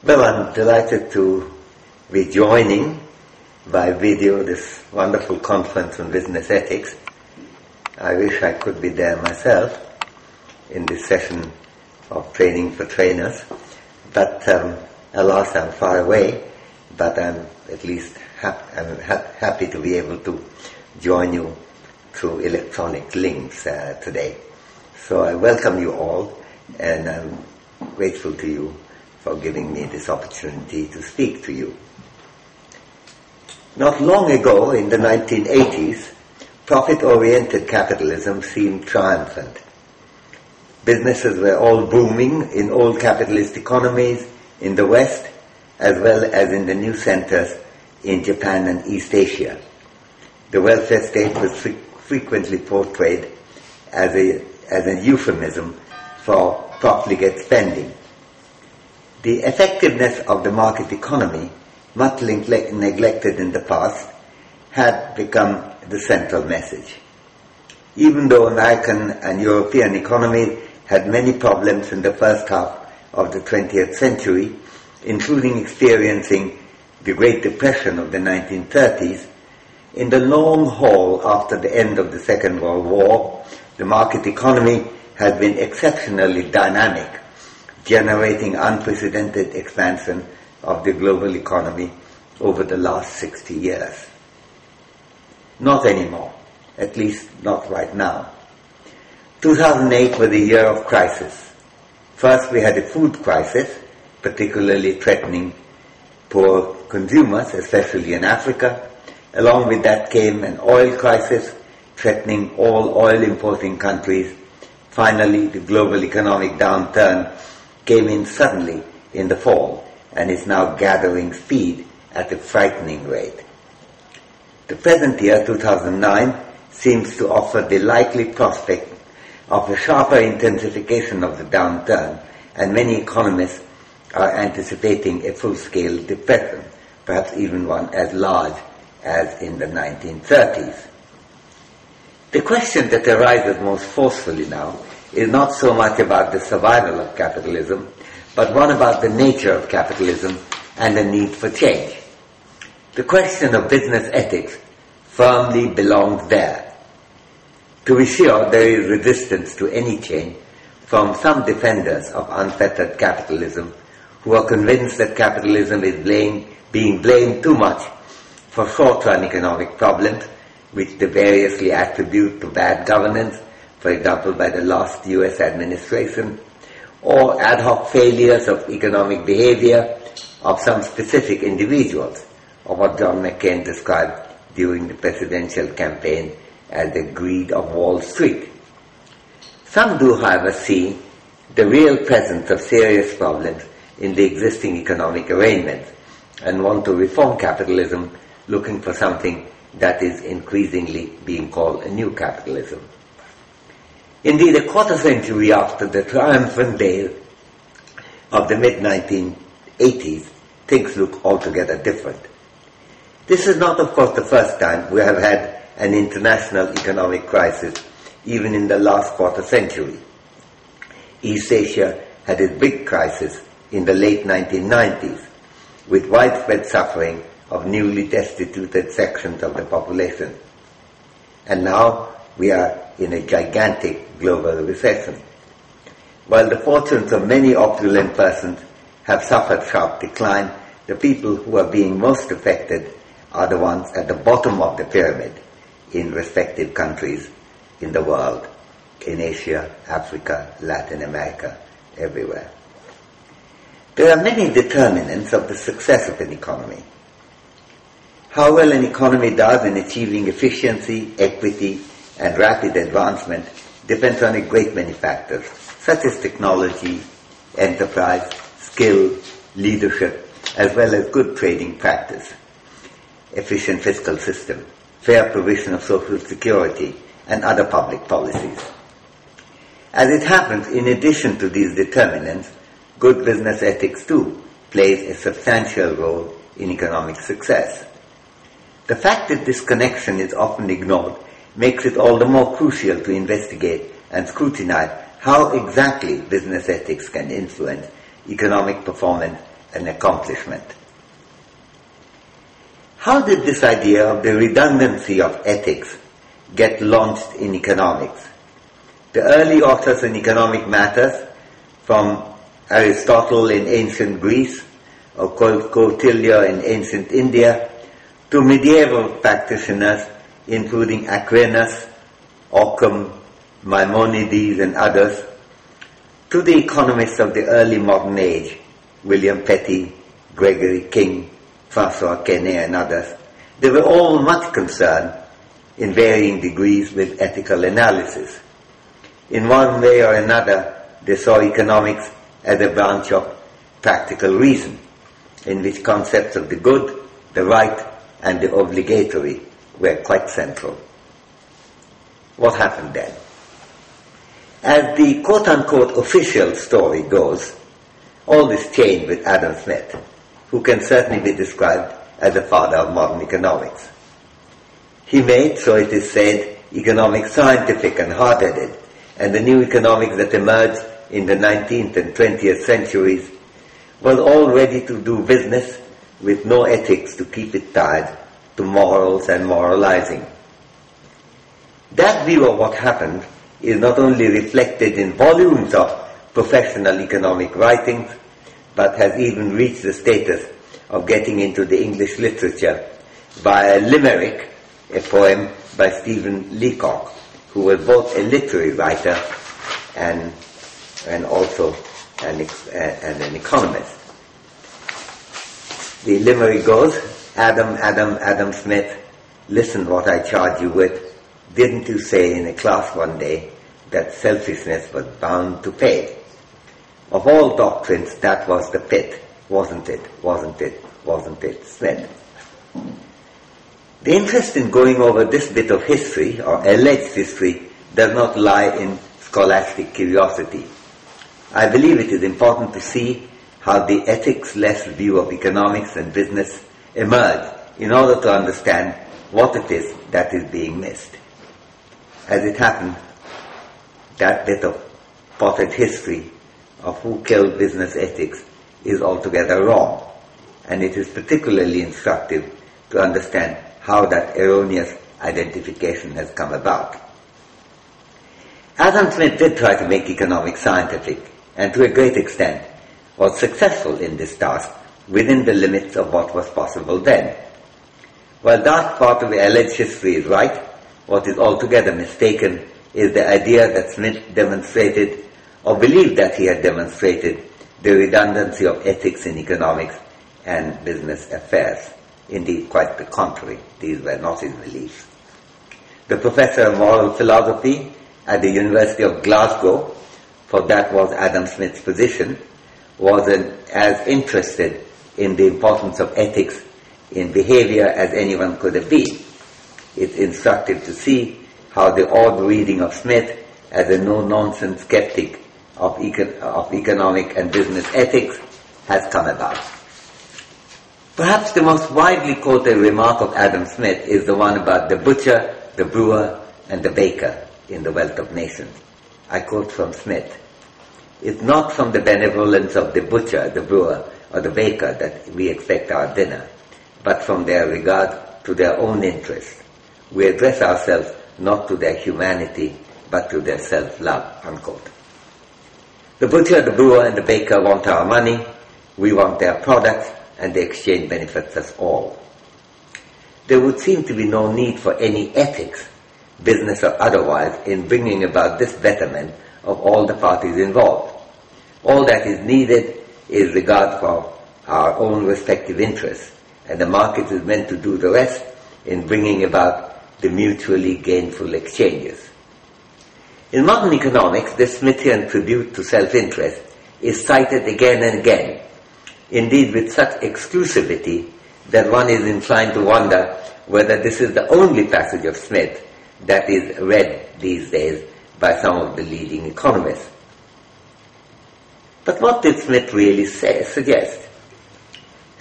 Well, I'm delighted to be joining by video this wonderful conference on business ethics. I wish I could be there myself in this session of training for trainers, but alas, I'm far away, but I'm at least happy to be able to join you through electronic links today. So I welcome you all, and I'm grateful to you for giving me this opportunity to speak to you. Not long ago, in the 1980s, profit-oriented capitalism seemed triumphant. Businesses were all booming in old capitalist economies in the West, as well as in the new centers in Japan and East Asia. The welfare state was frequently portrayed as a euphemism for profligate spending. The effectiveness of the market economy, much neglected in the past, had become the central message. Even though American and European economies had many problems in the first half of the 20th century, including experiencing the Great Depression of the 1930s, in the long haul after the end of the Second World War, the market economy has been exceptionally dynamic, generating unprecedented expansion of the global economy over the last 60 years. Not anymore, at least not right now. 2008 was a year of crisis. First, we had a food crisis, particularly threatening poor consumers, especially in Africa. Along with that came an oil crisis, threatening all oil-importing countries. Finally, the global economic downturn came in suddenly in the fall and is now gathering speed at a frightening rate. The present year, 2009, seems to offer the likely prospect of a sharper intensification of the downturn, and many economists are anticipating a full-scale depression, perhaps even one as large as in the 1930s. The question that arises most forcefully now is not so much about the survival of capitalism, but one about the nature of capitalism and the need for change. The question of business ethics firmly belongs there. To be sure, there is resistance to any change from some defenders of unfettered capitalism who are convinced that capitalism is being blamed too much for short-run economic problems, which they variously attribute to bad governance, for example by the last US administration, or ad hoc failures of economic behavior of some specific individuals, or what John McCain described during the presidential campaign as the greed of Wall Street. Some do, however, see the real presence of serious problems in the existing economic arrangements and want to reform capitalism, looking for something that is increasingly being called a new capitalism. Indeed, a quarter century after the triumphant days of the mid-1980s, things look altogether different. This is not, of course, the first time we have had an international economic crisis, even in the last quarter century. East Asia had its big crisis in the late 1990s, with widespread suffering of newly destituted sections of the population. And now we are in a gigantic global recession. While the fortunes of many opulent persons have suffered sharp decline, the people who are being most affected are the ones at the bottom of the pyramid in respective countries in the world, in Asia, Africa, Latin America, everywhere. There are many determinants of the success of an economy. How well an economy does in achieving efficiency, equity, and rapid advancement depends on a great many factors, such as technology, enterprise, skill, leadership, as well as good trading practice, efficient fiscal system, fair provision of social security, and other public policies. As it happens, in addition to these determinants, good business ethics too plays a substantial role in economic success. The fact that this connection is often ignored makes it all the more crucial to investigate and scrutinize how exactly business ethics can influence economic performance an accomplishment. How did this idea of the redundancy of ethics get launched in economics? The early authors in economic matters, from Aristotle in ancient Greece or Kautilya in ancient India, to medieval practitioners including Aquinas, Occam, Maimonides and others, to the economists of the early modern age, William Petty, Gregory King, François Quesnay and others, they were all much concerned in varying degrees with ethical analysis. In one way or another, they saw economics as a branch of practical reason, in which concepts of the good, the right, and the obligatory were quite central. What happened then? As the quote-unquote official story goes, all this changed with Adam Smith, who can certainly be described as the father of modern economics. He made, so it is said, economics scientific and hard-headed, and the new economics that emerged in the 19th and 20th centuries was all ready to do business with no ethics to keep it tied to morals and moralizing. That view of what happened is not only reflected in volumes of professional economic writings, but has even reached the status of getting into the English literature by a limerick, a poem by Stephen Leacock, who was both a literary writer and also an economist. The limerick goes, Adam Smith, listen what I charge you with. Didn't you say in a class one day that selfishness was bound to pay? Of all doctrines, that was the pit, wasn't it, Smith? The interest in going over this bit of history, or alleged history, does not lie in scholastic curiosity. I believe it is important to see how the ethics-less view of economics and business emerged in order to understand what it is that is being missed. As it happened, that bit of potted history of who killed business ethics is altogether wrong, and it is particularly instructive to understand how that erroneous identification has come about. Adam Smith did try to make economics scientific, and to a great extent was successful in this task within the limits of what was possible then. While that part of the alleged history is right, what is altogether mistaken is the idea that Smith demonstrated, or believed that he had demonstrated, the redundancy of ethics in economics and business affairs. Indeed, quite the contrary. These were not his beliefs. The professor of moral philosophy at the University of Glasgow, for that was Adam Smith's position, was as interested in the importance of ethics in behavior as anyone could have been. It's instructive to see how the odd reading of Smith as a no-nonsense skeptic of economic and business ethics has come about. Perhaps the most widely quoted remark of Adam Smith is the one about the butcher, the brewer, and the baker in The Wealth of Nations. I quote from Smith, "It's not from the benevolence of the butcher, the brewer, or the baker that we expect our dinner, but from their regard to their own interests. We address ourselves not to their humanity, but to their self-love," unquote. The butcher, the brewer, and the baker want our money, we want their products, and the exchange benefits us all. There would seem to be no need for any ethics, business or otherwise, in bringing about this betterment of all the parties involved. All that is needed is regard for our own respective interests, and the market is meant to do the rest in bringing about the mutually gainful exchanges. In modern economics, this Smithian tribute to self-interest is cited again and again, indeed with such exclusivity that one is inclined to wonder whether this is the only passage of Smith that is read these days by some of the leading economists. But what did Smith really suggest?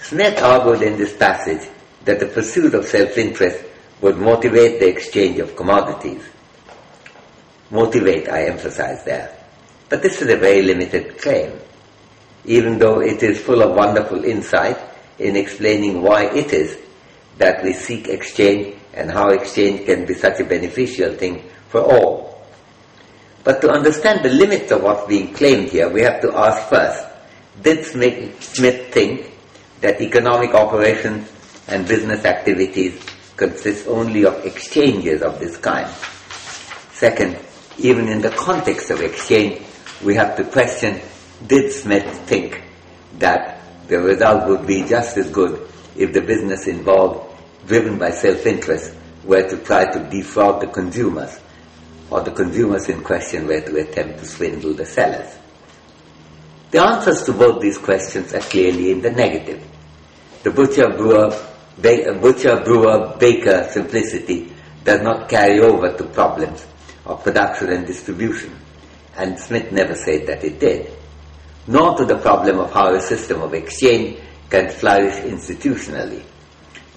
Smith argued in this passage that the pursuit of self-interest would motivate the exchange of commodities. Motivate, I emphasize there. But this is a very limited claim. even though it is full of wonderful insight in explaining why it is that we seek exchange and how exchange can be such a beneficial thing for all. But to understand the limits of what's being claimed here, we have to ask first, did Smith think that economic operations and business activities consist only of exchanges of this kind? Second, even in the context of exchange, we have to question, did Smith think that the result would be just as good if the business involved, driven by self-interest, were to try to defraud the consumers, or the consumers in question were to attempt to swindle the sellers? The answers to both these questions are clearly in the negative. The butcher-brewer-baker simplicity does not carry over to problems of production and distribution, and Smith never said that it did, nor to the problem of how a system of exchange can flourish institutionally.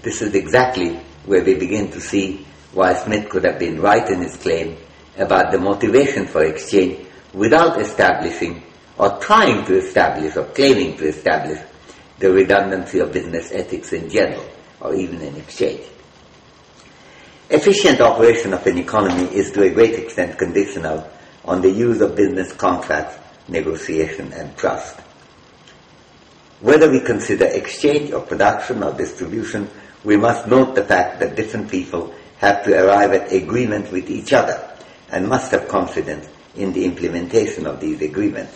This is exactly where we begin to see why Smith could have been right in his claim about the motivation for exchange without establishing or trying to establish or claiming to establish the redundancy of business ethics in general, or even in exchange. Efficient operation of an economy is to a great extent conditional on the use of business contracts, negotiation, and trust. Whether we consider exchange or production or distribution, we must note the fact that different people have to arrive at agreement with each other and must have confidence in the implementation of these agreements.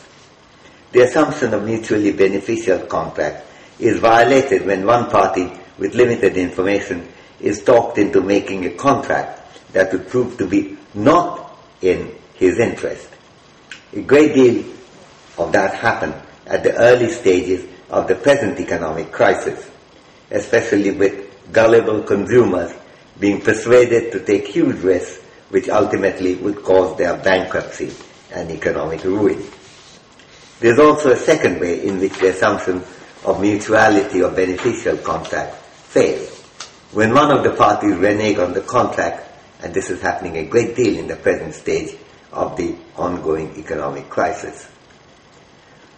The assumption of mutually beneficial contract is violated when one party with limited information is talked into making a contract that would prove to be not in his interest. A great deal of that happened at the early stages of the present economic crisis, especially with gullible consumers being persuaded to take huge risks which ultimately would cause their bankruptcy and economic ruin. There is also a second way in which the assumption of mutuality or beneficial contract fails. When one of the parties renege on the contract, and this is happening a great deal in the present stage of the ongoing economic crisis.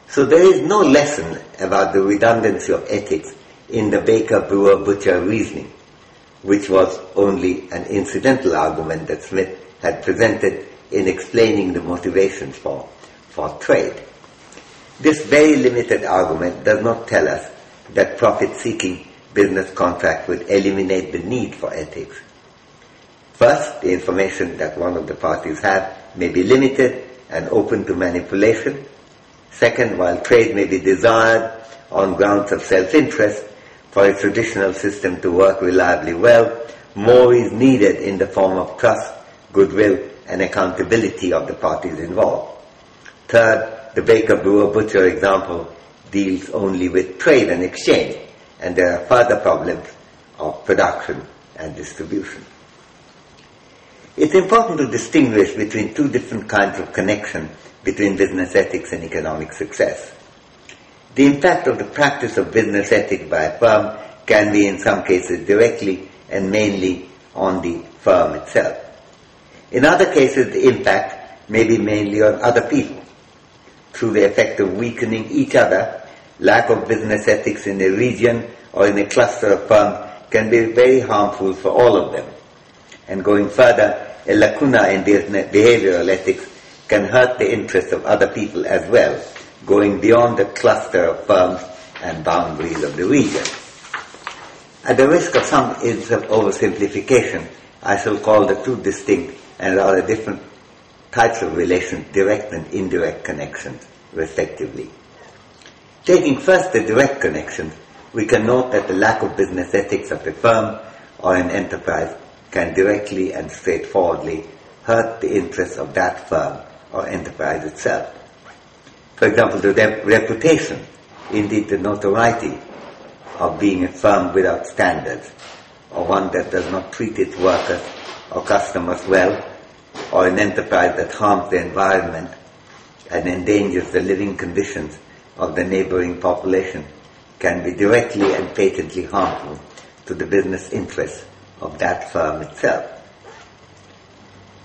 So there is no lesson about the redundancy of ethics in the baker-brewer-butcher reasoning, which was only an incidental argument that Smith had presented in explaining the motivations for trade. This very limited argument does not tell us that profit-seeking business contract would eliminate the need for ethics. First, the information that one of the parties have may be limited and open to manipulation. Second, while trade may be desired on grounds of self-interest for a traditional system to work reliably well, more is needed in the form of trust, goodwill, and accountability of the parties involved. Third, the baker-brewer-butcher example deals only with trade and exchange, and there are further problems of production and distribution. It's important to distinguish between two different kinds of connection between business ethics and economic success. The impact of the practice of business ethics by a firm can be in some cases directly and mainly on the firm itself. In other cases, the impact may be mainly on other people. Through the effect of weakening each other, lack of business ethics in a region or in a cluster of firms can be very harmful for all of them. And going further, a lacuna in behavioral ethics can hurt the interests of other people as well, going beyond the cluster of firms and boundaries of the region. At the risk of some oversimplification, I shall call the two distinct and rather different types of relations direct and indirect connections, respectively. Taking first the direct connections, we can note that the lack of business ethics of a firm or an enterprise can directly and straightforwardly hurt the interests of that firm or enterprise itself. For example, the reputation, indeed the notoriety of being a firm without standards, or one that does not treat its workers or customers well, or an enterprise that harms the environment and endangers the living conditions of the neighboring population, can be directly and patently harmful to the business interests of that firm itself.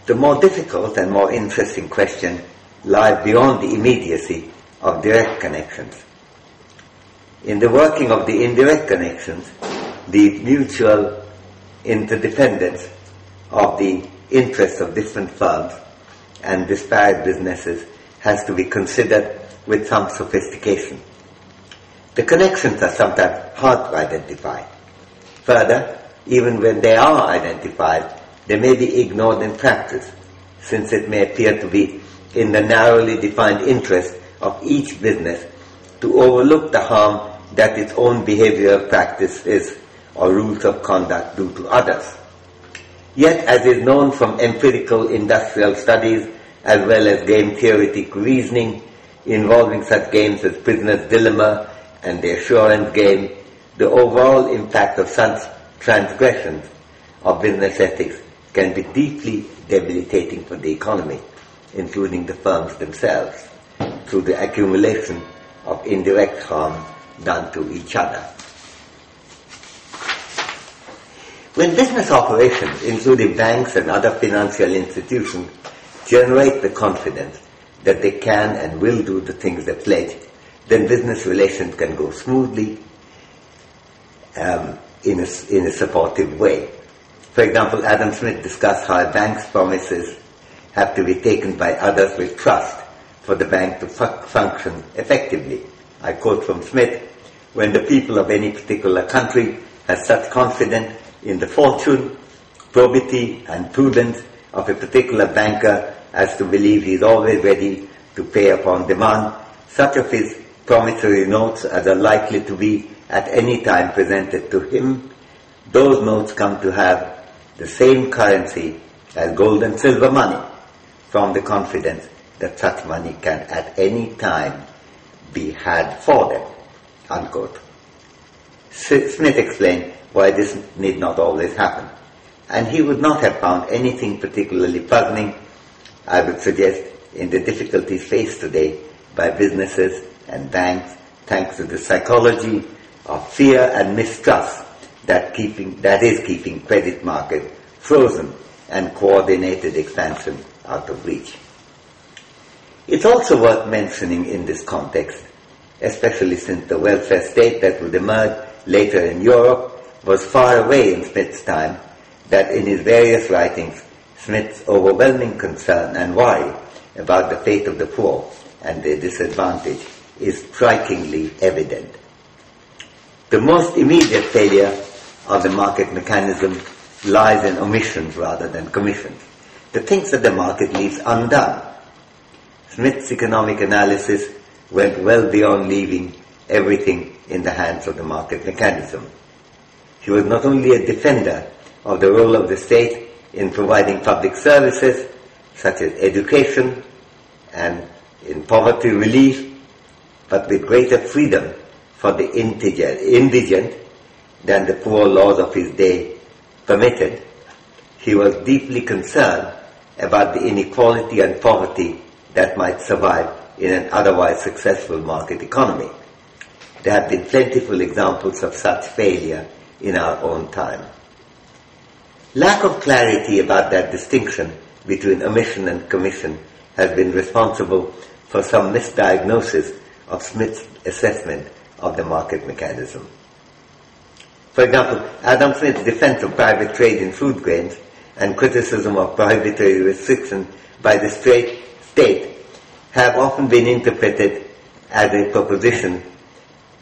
The more difficult and more interesting question lies beyond the immediacy of direct connections In the working of the indirect connections, the mutual interdependence of the interests of different firms and disparate businesses has to be considered with some sophistication. The connections are sometimes hard to identify. Further, even when they are identified, they may be ignored in practice, since it may appear to be in the narrowly defined interest of each business to overlook the harm that its own behavioral practices or rules of conduct do to others. Yet, as is known from empirical industrial studies as well as game theoretic reasoning involving such games as prisoner's dilemma and the assurance game, the overall impact of such transgressions of business ethics can be deeply debilitating for the economy, including the firms themselves, through the accumulation of indirect harm done to each other. When business operations, including banks and other financial institutions, generate the confidence that they can and will do the things they pledge, then business relations can go smoothly in a supportive way. For example, Adam Smith discussed how a bank's promises have to be taken by others with trust for the bank to function effectively. I quote from Smith, "When the people of any particular country have such confidence in the fortune, probity and prudence of a particular banker as to believe he is always ready to pay upon demand, such of his promissory notes as are likely to be at any time presented to him, those notes come to have the same currency as gold and silver money, from the confidence that such money can at any time be had for them," unquote. Smith explained why this need not always happen, and he would not have found anything particularly puzzling, I would suggest, in the difficulties faced today by businesses and banks, thanks to the psychology of fear and mistrust that is keeping credit markets frozen and coordinated expansion out of reach. It's also worth mentioning in this context, especially since the welfare state that would emerge later in Europe was far away in Smith's time, that in his various writings, Smith's overwhelming concern and worry about the fate of the poor and their disadvantage is strikingly evident. The most immediate failure of the market mechanism lies in omissions rather than commissions, the things that the market leaves undone. Smith's economic analysis went well beyond leaving everything in the hands of the market mechanism. He was not only a defender of the role of the state in providing public services, such as education and in poverty relief, but with greater freedom for the indigent than the poor laws of his day permitted. He was deeply concerned about the inequality and poverty that might survive in an otherwise successful market economy. There have been plentiful examples of such failure in our own time. Lack of clarity about that distinction between omission and commission has been responsible for some misdiagnosis of Smith's assessment of the market mechanism. For example, Adam Smith's defense of private trade in food grains and criticism of prohibitory restriction by the state have often been interpreted as a proposition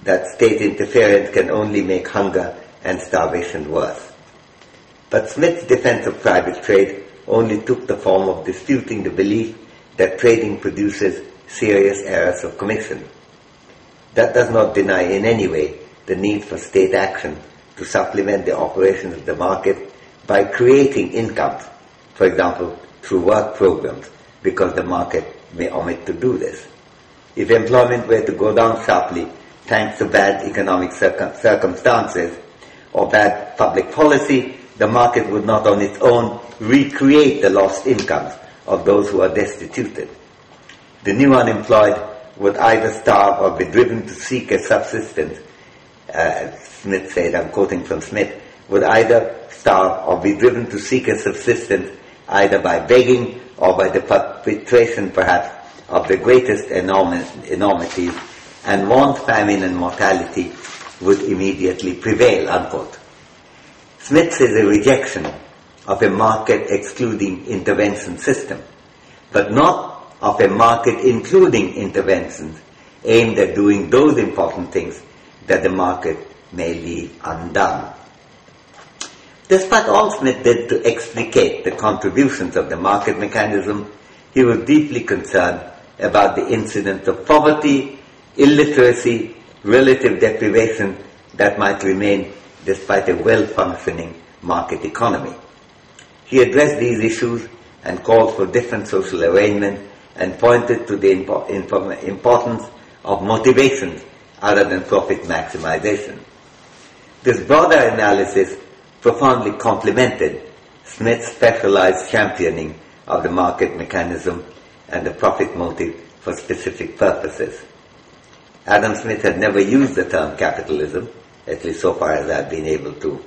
that state interference can only make hunger and starvation worse. But Smith's defense of private trade only took the form of disputing the belief that trading produces serious errors of commission. That does not deny in any way the need for state action to supplement the operations of the market by creating incomes, for example, through work programs, because the market may omit to do this. If employment were to go down sharply thanks to bad economic circumstances or bad public policy, the market would not on its own recreate the lost incomes of those who are destituted. The new unemployed would either starve or be driven to seek a subsistence, Smith said, I'm quoting from Smith, would either starve or be driven to seek a subsistence either by begging or by the perpetration perhaps of the greatest enormities and want, famine and mortality would immediately prevail, unquote. Smith says a rejection of a market excluding intervention system, but not of a market including interventions aimed at doing those important things that the market may leave undone. Despite all Smith did to explicate the contributions of the market mechanism, he was deeply concerned about the incidence of poverty, illiteracy, relative deprivation that might remain despite a well-functioning market economy. He addressed these issues and called for different social arrangement and pointed to the importance of motivations other than profit maximization. This broader analysis profoundly complemented Smith's specialized championing of the market mechanism and the profit motive for specific purposes. Adam Smith had never used the term capitalism, at least so far as I've been able to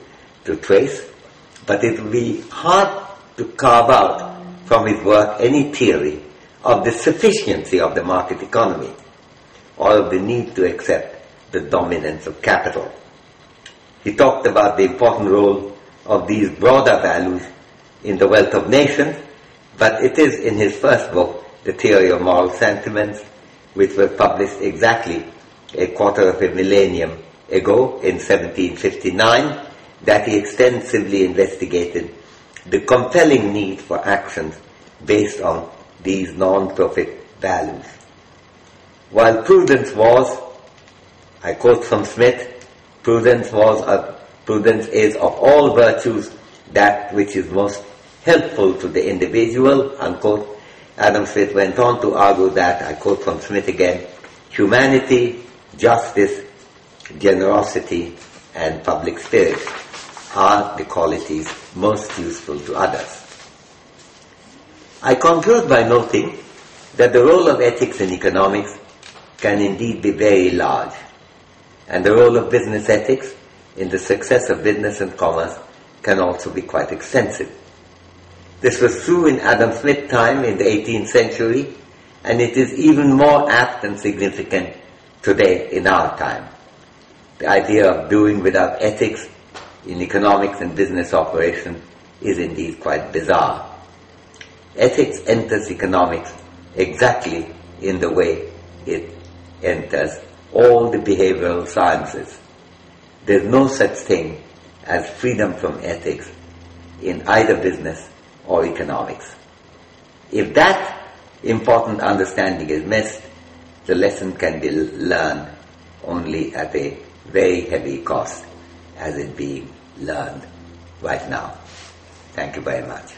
trace, but it would be hard to carve out from his work any theory of the sufficiency of the market economy or of the need to accept the dominance of capital. He talked about the important role of these broader values in the wealth of nations, but it is in his first book, The Theory of Moral Sentiments, which was published exactly a quarter of a millennium ago in 1759, that he extensively investigated the compelling need for actions based on these non-profit values. While prudence was, I quote from Smith, prudence is of all virtues that which is most helpful to the individual, unquote. Adam Smith went on to argue that, I quote from Smith again, humanity, justice, generosity, and public spirit are the qualities most useful to others. I conclude by noting that the role of ethics in economics can indeed be very large, and the role of business ethics in the success of business and commerce can also be quite extensive. This was true in Adam Smith's time in the 18th century, and it is even more apt and significant today in our time. The idea of doing without ethics in economics and business operation is indeed quite bizarre. Ethics enters economics exactly in the way it enters all the behavioral sciences. There's no such thing as freedom from ethics in either business or economics. If that important understanding is missed, the lesson can be learned only at a very heavy cost, as it being learned right now. Thank you very much.